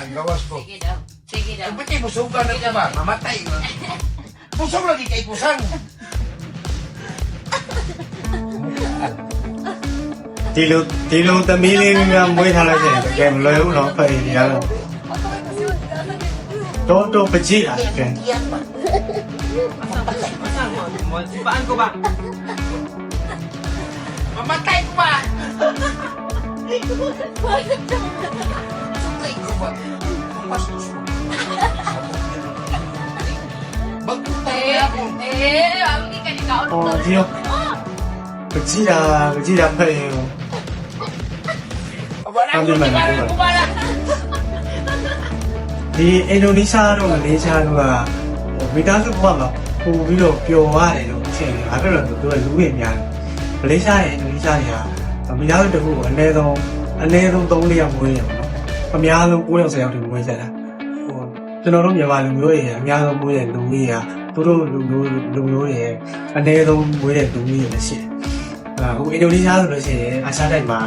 gawas ko. Sige daw. Sige daw. Ba't kayo busog ka na ito ba? Mamatay ko. Busog lagi kay kusang. Tilo tamili nga mui thala che ke mloy u no phai ni ya to pachi la ke Sipaan ko ba? Mamatay ko ba? Mamatay ko ba? Mapastos ko. Magputay ako. Ang hindi ka ikaw. oh tilo pachi la phaiဒီအင်ဒိုနီးရှားတို့မလေးရှားတို့ကမိသားစုဘဝမှာပို့ပြီးတော့ပျော်ရတယ်လို့ထင်တယ်။အဲ့ဒါတော့သူကလူတွေများတယ်။မလေးရှားရဲ့အင်ဒိုနီးရှားတွေကမိသားစုတစ်ခုကိုအနည်းဆုံး3-4ယောက်မွေးရပါတော့။အများဆုံး9ယောက်10ယောက်တွေမွေးကြတာ။ကျွန်တော်တို့မြန်မာလူမျိုးတွေအများဆုံးမွေးတဲ့လူကြီးကသူတို့လူမျိုးတွေအနည်းဆုံးမွေးတဲ့လူကြီးတွေရှိတယ်။ဟိုအင်ဒိုနီးရှားဆိုလို့ရှိရင်အာရှတိုက်မှာ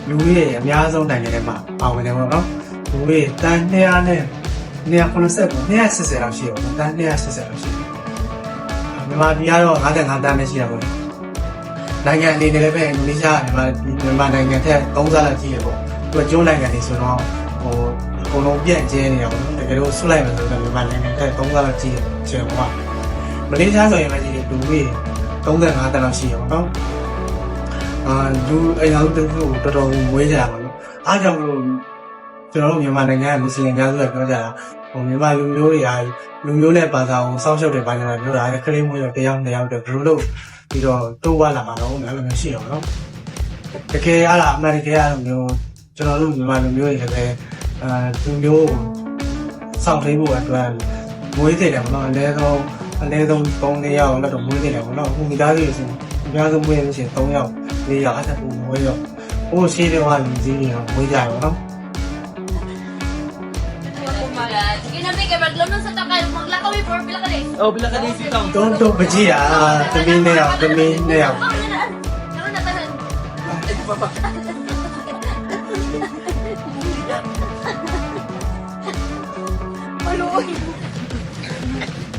လူကြီးတွေအများဆုံးနိုင်ငံတွေမှာပါဝင်တယ်ပေါ့နော်။လူတွေတန်း200နဲ့280လောက်ရှိတယ်ပေါ့။တန်း280လောက်ရှိတယ်။မြန်မာပြည်ကတော့55တန်းပဲရှိတာပေါ့။နိုင်ငံအနေနဲ့လည်းပဲအင်ဒိုနီးရှားမြန်မာနိုင်ငံထက်3ဆလောက်ကြီးတယ်ပေါ့။သူကကျွန်းနိုင်ငံတွေဆိုတော့ဟိုအကုန်လုံးပြန့်ကျဲနေရပါတော့။တကယ်လို့ဆွလိုက်မယ်ဆိုတော့မြန်မာနိုင်ငံထက်3ဆလောက်ကြီးတယ်။ကျွန်တော်ကမလေးရှားဆိုရင်လည်းဒီလူကြီး35တန်းလောက်ရှိတယ်ပေါ့နော်။လူအရာတူတော်တော်မွေးကြတာပေါ့နော်။အားကြောင့်လို့ကျွန်တော်တို့မြန်မာနိုင်ငံရဲ့မွတ်စလင်များစုကပြောကြတာဟိုမြန်မာလူမျိုးတွေကလူမျိုးနဲ့ဘာသာကိုစောင့်ရှောက်တဲ့ပိုင်းကပြောတာကလေးမျိုးတယောက်2ယောက်တည်းဘယ်လိုလုပ်ပြီးတော့တိုးဝလာမှာတော့အဲ့လိုမျိုးရှိတော့နော်တကယ်အားလားအမေရိကန်အဲ့လိုမျိုးကျွန်တော်တို့မြန်မာလူမျိုးတွေလည်းပဲလူမျိုးကိုစောင့်ထိန်ဖို့အတွက်မွေးတယ်ပေါ့နော်အနည်းဆုံး3-4ယောက်လောက်တော့မွေးတယ်ပေါ့နော်ဟိုမိသားစုတွေဆိုအများဆုံးမွေးလို့ရှိရင်3ယောက်4ယောက်အဲ့ဒါကိုမွေးတော့ဟိုရှိတဲ့ဟာလူကြီးတွေတော့မွေးကြရပါတော့Sige na, Big. Maglunod sa takal. Maglakaw yung floor. Pila ka din. Oh, bila ka din sitaw. Don't baji tamin na yaw. Karoon na tanan. Maluoy.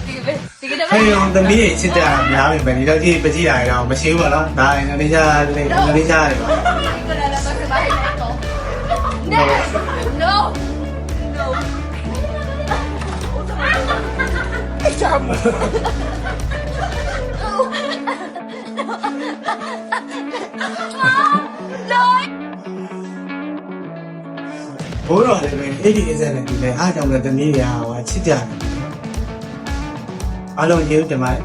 Sige, Big. Sige na, Big. Hey, yung tamin sit down. Yaw yung bani daw di baji ay daw. Masiwa no. Da Indonesia di ba? Hindi ko lalabas sa bahay na ito. No! Isama. Bố rồi thì mình ít đi cái gì này thì ai trong là tamin ya wa chít chả. Alo, yêu chả mày.